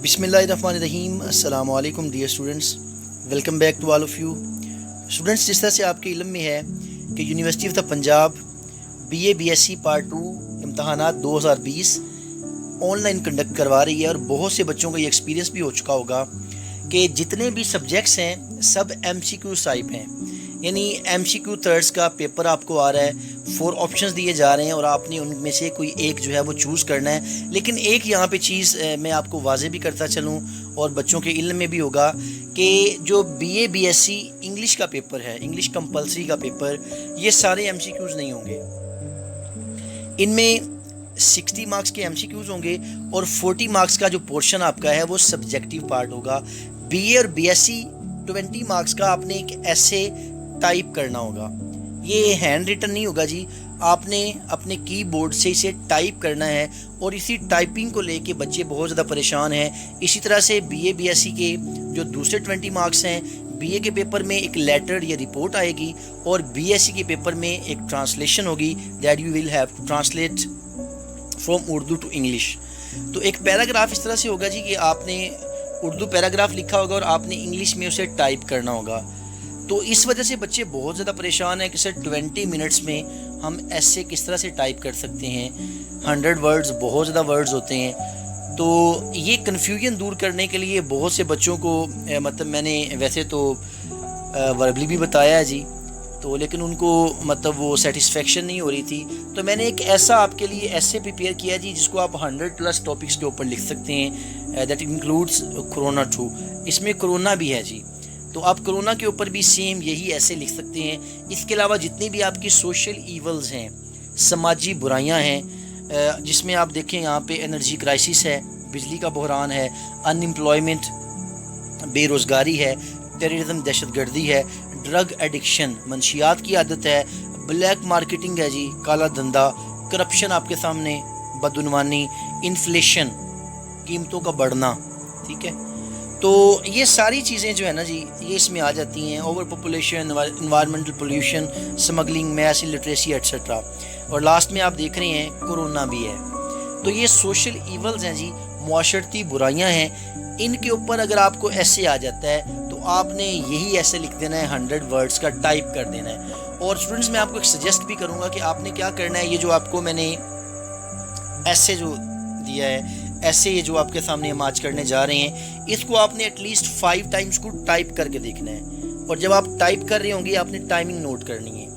بسم اللہ الرحمن الرحیم. السلام علیکم dear students, welcome back to all of you students. جس طرح سے آپ کے علم میں ہے کہ university of the Punjab B S C part 2 امتحانات 2020 آن لائن کنڈکٹ کروا رہی ہے, اور بہت سے بچوں کا یہ ایکسپیرینس بھی ہو چکا ہوگا کہ جتنے بھی سبجیکٹس ہیں سب ایم سی کیو ٹائپ ہیں. یعنی ایم سی کیو تھرڈس کا پیپر آپ کو آ رہا ہے, 4 آپشنز دیے جا رہے ہیں اور آپ نے ان میں سے کوئی ایک جو ہے وہ چوز کرنا ہے. لیکن ایک یہاں پہ چیز میں آپ کو واضح بھی کرتا چلوں اور بچوں کے علم میں بھی ہوگا کہ جو بی ایس سی انگلش کا پیپر ہے, انگلش کمپلسری کا پیپر, یہ سارے ایم سی کیوز نہیں ہوں گے. ان میں 60 مارکس کے ایم سی کیوز ہوں گے اور 40 مارکس کا جو پورشن آپ کا ہے وہ سبجیکٹیو پارٹ ہوگا. بی اے اور بی ایس سی 20 مارکس کا آپ نے ایک ایسے ٹائپ کرنا ہوگا. یہ ہینڈ ریٹن نہیں ہوگا جی, آپ نے اپنے کی بورڈ سے اسے ٹائپ کرنا ہے, اور اسی ٹائپنگ کو لے کے بچے بہت زیادہ پریشان ہیں. اسی طرح سے B A B S C کے جو دوسرے 20 مارکس ہیں, بی اے کے پیپر میں ایک لیٹر یا رپورٹ آئے گی, اور بی ایس سی کے پیپر میں ایک ٹرانسلیشن ہوگی that you will have to translate from Urdu to English. تو ایک پیراگراف اس طرح سے ہوگا جی کہ آپ نے اردو پیراگراف لکھا ہوگا اور آپ نے انگلش میں اسے ٹائپ کرنا ہوگا. تو اس وجہ سے بچے بہت زیادہ پریشان ہیں کہ سر 20 منٹس میں ہم ایسے کس طرح سے ٹائپ کر سکتے ہیں. 100 ورڈز بہت زیادہ ورڈز ہوتے ہیں. تو یہ کنفیوژن دور کرنے کے لیے بہت سے بچوں کو مطلب میں نے ویسے تو وربلی بھی بتایا ہے جی, تو لیکن ان کو مطلب وہ سیٹسفیکشن نہیں ہو رہی تھی. تو میں نے ایک ایسا آپ کے لیے ایسے پریپیئر کیا جی جس کو آپ 100+ ٹاپکس کے اوپر لکھ سکتے ہیں. That includes corona 2. اس میں کرونا بھی ہے جی, تو آپ کرونا کے اوپر بھی سیم یہی ایسے لکھ سکتے ہیں. اس کے علاوہ جتنی بھی آپ کی سوشل ایولز ہیں, سماجی برائیاں ہیں, جس میں آپ دیکھیں یہاں پہ انرجی کرائسس ہے, بجلی کا بحران ہے, ان امپلائمنٹ بے روزگاری ہے, ٹیررزم دہشت گردی ہے, ڈرگ ایڈکشن منشیات کی عادت ہے, بلیک مارکیٹنگ ہے جی, کالا دھندا, کرپشن آپ کے سامنے, بدعنوانی, انفلیشن قیمتوں کا بڑھنا. ٹھیک ہے, تو یہ ساری چیزیں جو ہے نا جی یہ اس میں آ جاتی ہیں. Over population, environmental pollution, smuggling, mass literacy etcetera, اور لاسٹ میں آپ دیکھ رہے ہیں کرونا بھی ہے. تو یہ سوشل ایولز ہیں جی, معاشرتی برائیاں ہیں. ان کے اوپر اگر آپ کو ایسے آ جاتا ہے تو آپ نے یہی ایسے لکھ دینا ہے, 100 ورڈز کا ٹائپ کر دینا ہے. اور اسٹوڈنٹس میں آپ کو ایک سجیسٹ بھی کروں گا کہ آپ نے کیا کرنا ہے, یہ جو آپ کو میں نے ایسے جو دیا ہے, ایسے یہ جو آپ کے سامنے ہم آج کرنے جا رہے ہیں, اس کو آپ نے ایٹ لیسٹ 5 ٹائمز کو ٹائپ کر کے دیکھنا ہے. اور جب آپ ٹائپ کر رہے ہوں گے آپ نے ٹائمنگ نوٹ کرنی ہے.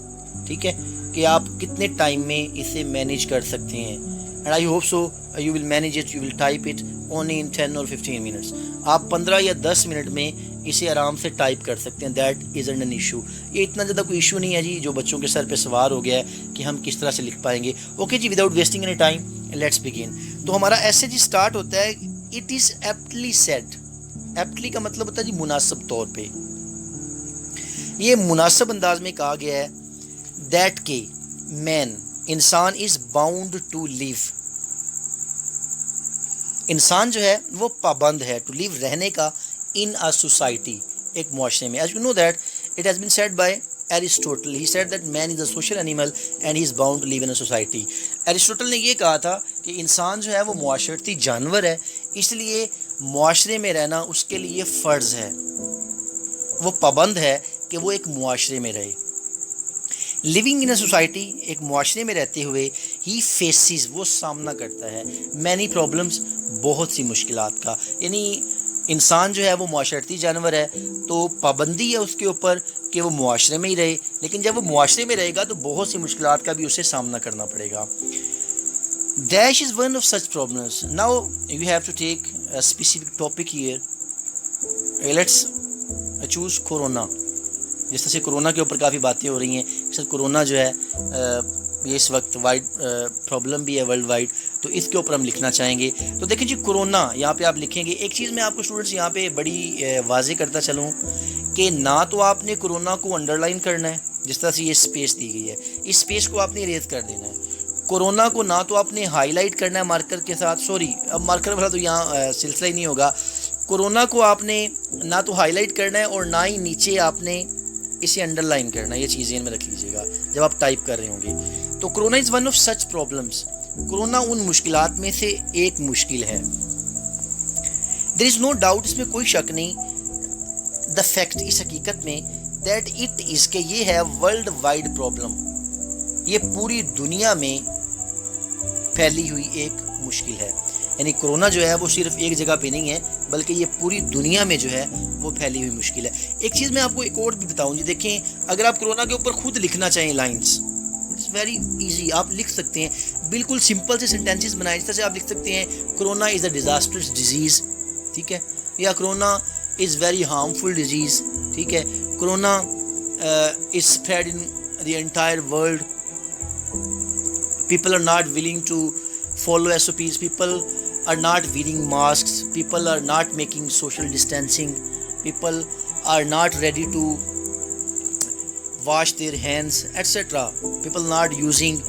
ٹھیک ہے, کہ آپ کتنے ٹائم میں اسے مینیج کر سکتے ہیں. And I hope so you will manage it, you will type it only in 10 اور 15 منٹس. آپ 15 یا 10 منٹ میں اسے آرام سے ٹائپ کر سکتے ہیں. That isn't an issue. یہ اتنا زیادہ کوئی ایشو نہیں ہے جی جو بچوں کے سر پہ سوار ہو گیا ہے کہ ہم کس طرح سے لکھ پائیں گے. اوکے جی, without wasting any time let's begin. تو ہمارا ایسے جی سٹارٹ ہوتا ہے, اٹ از ایپٹلی سیڈ. ایپٹلی کا مطلب ہوتا ہے جی مناسب طور پہ. یہ مناسب انداز میں کہا گیا ہے دیٹ کہ مین انسان از باؤنڈ ٹو لیو. انسان جو ہے وہ پابند ہے ٹو لیو رہنے کا ان اے سوسائٹی, ایک معاشرے میں. As you know that it has been said by Aristotle. He said that man is a social animal and he is bound to live in a society. Aristotle نے یہ کہا تھا کہ انسان جو ہے وہ معاشرتی جانور ہے, اس لیے معاشرے میں رہنا اس کے لیے فرض ہے. وہ پابند ہے کہ وہ ایک معاشرے میں رہے. لیونگ ان اے سوسائٹی, ایک معاشرے میں رہتے ہوئے, ہی فیسز, وہ سامنا کرتا ہے, مینی پرابلمس, بہت سی مشکلات کا. یعنی انسان جو ہے وہ معاشرتی جانور ہے تو پابندی ہے اس کے اوپر کہ وہ معاشرے میں ہی رہے, لیکن جب وہ معاشرے میں رہے گا تو بہت سی مشکلات کا بھی اسے سامنا کرنا پڑے گا. Dash is one of such problems. Now you have to take a specific topic here. Let's choose corona. جس طرح سے کرونا کے اوپر کافی باتیں ہو رہی ہیں, سر کرونا جو ہے یہ اس وقت وائڈ پرابلم بھی ہے ورلڈ وائڈ, تو اس کے اوپر ہم لکھنا چاہیں گے. تو دیکھیں جی کرونا یہاں پہ آپ لکھیں گے. ایک چیز میں آپ کو اسٹوڈنٹس یہاں پہ بڑی واضح کرتا چلوں کہ نہ تو آپ نے کرونا کو انڈر لائن کرنا ہے جس طرح سے یہ اسپیس دی گئی ہے, اس اسپیس کو آپ نے اریز کر دینا ہے. کرونا کو نہ تو آپ نے ہائی لائٹ کرنا ہے مارکر کے ساتھ, سوری اب مارکر والا تو یہاں سلسلہ ہی نہیں ہوگا. کرونا کو آپ نے نہ تو ہائی لائٹ کرنا ہے اور نہ ہی نیچے آپ نے اسے انڈر لائن کرنا ہے. یہ چیزیں ان میں رکھ لیجیے گا جب آپ ٹائپ کر رہے ہوں گے. تو corona is one of such problems. Corona ان مشکلات میں سے ایک مشکل ہے. دیر از نو ڈاؤٹ، اس میں کوئی شک نہیں، دا فیکٹ، اس حقیقت میں، دیٹ اٹ از کہ یہ ہے ورلڈ وائڈ پرابلم، یہ پوری دنیا میں پھیلی ہوئی ایک مشکل ہے. یعنی کرونا جو ہے وہ صرف ایک جگہ پہ نہیں ہے، بلکہ یہ پوری دنیا میں جو ہے وہ پھیلی ہوئی مشکل ہے. ایک چیز میں آپ کو ایک اور بھی بتاؤں جی، دیکھیں اگر آپ کرونا کے اوپر خود لکھنا چاہیں لائنس، اٹس ویری ایزی، آپ لکھ سکتے ہیں، بالکل سمپل سے سینٹینسز بنائیں. جس طرح سے آپ لکھ سکتے ہیں کرونا از اے ڈیزاسٹرس ڈیزیز، ٹھیک ہے، یا corona is very harmful disease, ٹھیک ہے، corona is spread in the entire world, people are not willing to follow SOPs, people are not wearing masks, people are not making social distancing, people are not ready to wash their hands, etc. people not using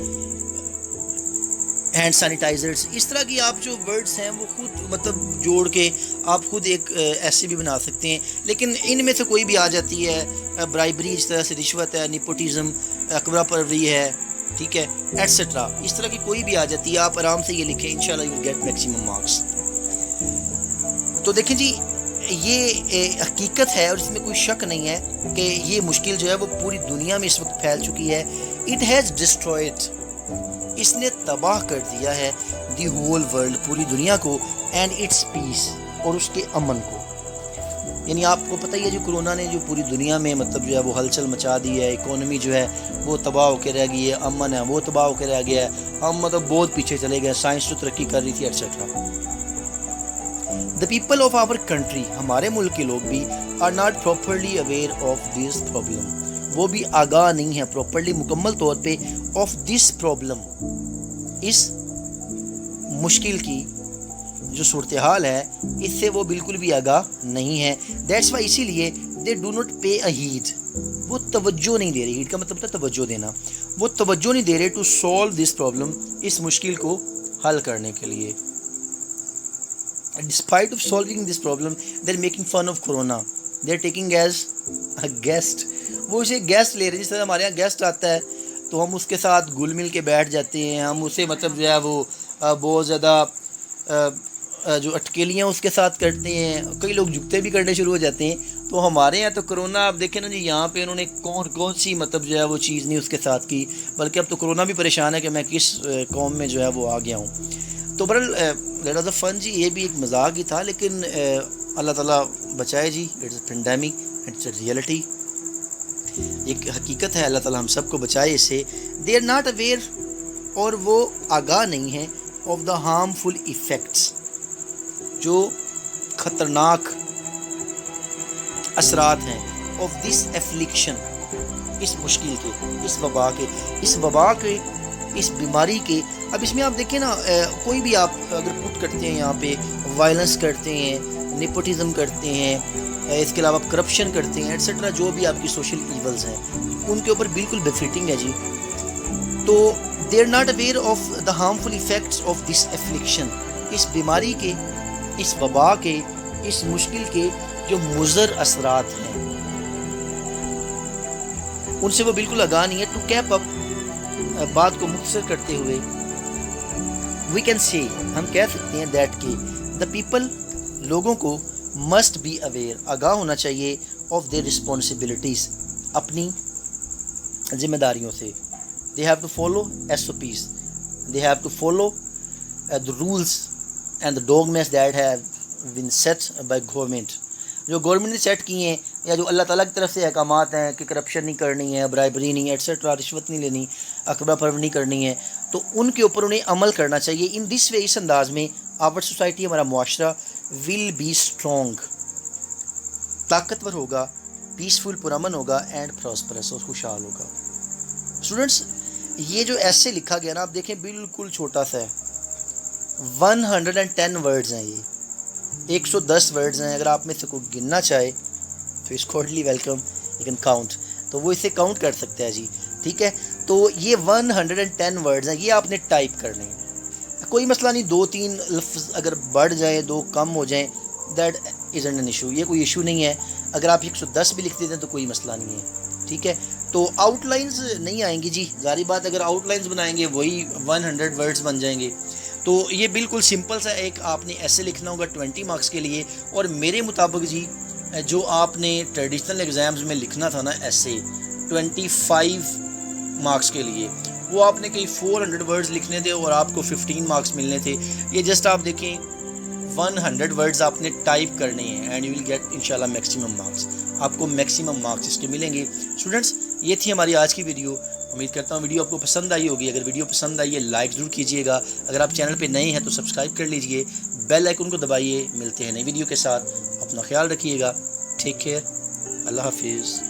hand sanitisers. اس طرح کی آپ جو words ہیں وہ خود مطلب جوڑ کے آپ خود ایک ایسے بھی بنا سکتے ہیں. لیکن ان میں سے کوئی بھی آ جاتی ہے، برائبری، اس طرح سے رشوت ہے، نیپوٹزم، اکبرہ پروری ہے، ٹھیک ہے، ایٹسٹرا، اس طرح کی کوئی بھی آ جاتی ہے، آپ آرام سے یہ لکھیں، انشاءاللہ you will get maximum marks. تو دیکھیں جی، یہ حقیقت ہے اور اس میں کوئی شک نہیں ہے کہ یہ مشکل جو ہے وہ پوری دنیا میں اس وقت پھیل چکی ہے. اٹ ہیز ڈسٹرائڈ، اس نے تباہ کر دیا ہے، دی ہول ورلڈ، پوری دنیا کو، اینڈ اٹس پیس، اور اس کے امن کو. یعنی آپ کو پتہ ہی ہے جو کرونا نے جو پوری دنیا میں مطلب جو ہے وہ ہلچل مچا دی ہے، اکانومی جو ہے وہ تباہ ہو کے رہ گئی ہے، امن ہے وہ تباہ ہو کے رہ گیا ہے، ہم مطلب بہت پیچھے چلے گئے، سائنس جو ترقی کر رہی تھی etcetera. The people of our country, ہمارے ملک کے لوگ بھی، are not properly aware of this problem, وہ بھی آگاہ نہیں ہے پراپرلی، مکمل طور پہ، آف دس پرابلم، اس مشکل کی جو صورتحال ہے اس سے وہ بالکل بھی آگاہ نہیں ہے. دیٹس وائی، اسی لیے they do not pay a heed, وہ توجہ نہیں دے رہے. ہیڈ کا مطلب ہوتا ہے توجہ دینا، وہ توجہ نہیں دے رہے ٹو سالو دس پرابلم، اس مشکل کو حل کرنے کے لیے. Despite of solving this problem they are making fun of corona, they are taking as a guest, وہ اسے گیسٹ لے رہے ہیں. جس طرح ہمارے یہاں گیسٹ آتا ہے تو ہم اس کے ساتھ گل مل کے بیٹھ جاتے ہیں، ہم اسے مطلب جو ہے وہ بہت زیادہ جو اٹکیلیاں اس کے ساتھ کرتے ہیں، کئی لوگ جھکتے بھی کرنے شروع ہو جاتے ہیں. تو ہمارے یہاں تو کرونا آپ دیکھیں نا جی، یہاں پہ انہوں نے کون سی مطلب جو ہے وہ چیز نہیں اس کے ساتھ کی، بلکہ اب تو کرونا بھی پریشان ہے کہ میں کس قوم میں جو ہے وہ آ گیا ہوں. تو برحال لیٹ آف دا فن جی، یہ بھی ایک مذاق ہی تھا، لیکن اللہ تعالیٰ بچائے جی. It's a pandemic, it's a reality, ایک حقیقت ہے، اللہ تعالیٰ ہم سب کو بچائے اس سے. دے آر ناٹ اویئر، اور وہ آگاہ نہیں ہے، آف دا ہارمفل ایفیکٹس، جو خطرناک اثرات ہیں، آف دس ایفلیکشن، اس مشکل کے، اس وبا کے، اس بیماری کے. اب اس میں آپ دیکھیں نا، کوئی بھی آپ اگر پٹ کرتے ہیں یہاں پہ، وائلنس کرتے ہیں، نیپوٹزم کرتے ہیں، اس کے علاوہ کرپشن کرتے ہیں، ایٹسیٹرا، جو بھی آپ کی سوشل ایولز ہیں ان کے اوپر بالکل بفیٹنگ ہے جی. تو they are not aware of the harmful effects of this affliction, اس بیماری کے، اس وبا کے، اس مشکل کے جو مضر اثرات ہیں ان سے وہ بالکل آگاہ نہیں ہے. ٹو کیپ اپ، بات کو مختصر کرتے ہوئے، وی کین سے، ہم کہہ سکتے ہیں دیٹ کہ دا پیپل، لوگوں کو، مسٹ بی اویئر، آگاہ ہونا چاہیے، آف دیئر رسپانسبلٹیز، اپنی ذمہ داریوں سے. They have to follow SOPs، they have to follow the rules and the dogmas that have been set by government، جو گورنمنٹ نے سیٹ کی ہیں، یا جو اللہ تعالیٰ کی طرف سے احکامات ہیں کہ کرپشن نہیں کرنی ہے، برائبری نہیں، ایٹسیٹرا، رشوت نہیں لینی، اکبرہ پروری نہیں کرنی ہے، تو ان کے اوپر انہیں عمل کرنا چاہیے. ان دس وے، اس انداز میں آور سوسائٹی، ہمارا معاشرہ، ول بی اسٹرانگ، طاقتور ہوگا، پیسفل، پرامن ہوگا، اینڈ پراسپرس، اور خوشحال ہوگا. اسٹوڈنٹس، یہ جو ایسے لکھا گیا نا، آپ دیکھیں بالکل چھوٹا سا ہے، 110 ورڈز ہیں، یہ 110 ورڈز ہیں. اگر آپ میں سے کوئی گننا چاہے تو اس کورڈلی ویلکم، یو کین کاؤنٹ، تو وہ اسے کاؤنٹ کر سکتا ہے جی، ٹھیک ہے. تو یہ 110 ورڈز ہیں، یہ آپ نے ٹائپ کرنے ہیں. کوئی مسئلہ نہیں، 2-3 لفظ اگر بڑھ جائیں، 2 کم ہو جائیں، دیٹ ازنٹ این ایشو، یہ کوئی ایشو نہیں ہے. اگر آپ 110 بھی لکھ دیتے ہیں تو کوئی مسئلہ نہیں ہے، ٹھیک ہے. تو آؤٹ لائنز نہیں آئیں گی جی، ظاہری بات، اگر آؤٹ لائنز بنائیں گے وہی 100 ورڈز بن جائیں گے. تو یہ بالکل سمپل سا ایک آپ نے ایسے لکھنا ہوگا 20 مارکس کے لیے، اور میرے مطابق جی جو آپ نے ٹریڈیشنل ایگزامز میں لکھنا تھا نا ایسے 25 مارکس کے لیے، وہ آپ نے کہیں 400 ورڈز لکھنے تھے اور آپ کو 15 مارکس ملنے تھے. یہ جسٹ آپ دیکھیں 100 ورڈز آپ نے ٹائپ کرنے ہیں اینڈ یو ول گیٹ انشاءاللہ میکسیمم مارکس. آپ کو میکسیمم مارکس اس کے ملیں گے. اسٹوڈنٹس یہ تھی ہماری آج کی ویڈیو. امید کرتا ہوں ویڈیو آپ کو پسند آئی ہوگی. اگر ویڈیو پسند آئی ہے لائک ضرور کیجیے گا. اگر آپ چینل پہ نئے ہیں تو سبسکرائب کر لیجئے، بیل آئیکن کو دبائیے. ملتے ہیں نئی ویڈیو کے ساتھ. اپنا خیال رکھیے گا. Take care. اللہ حافظ.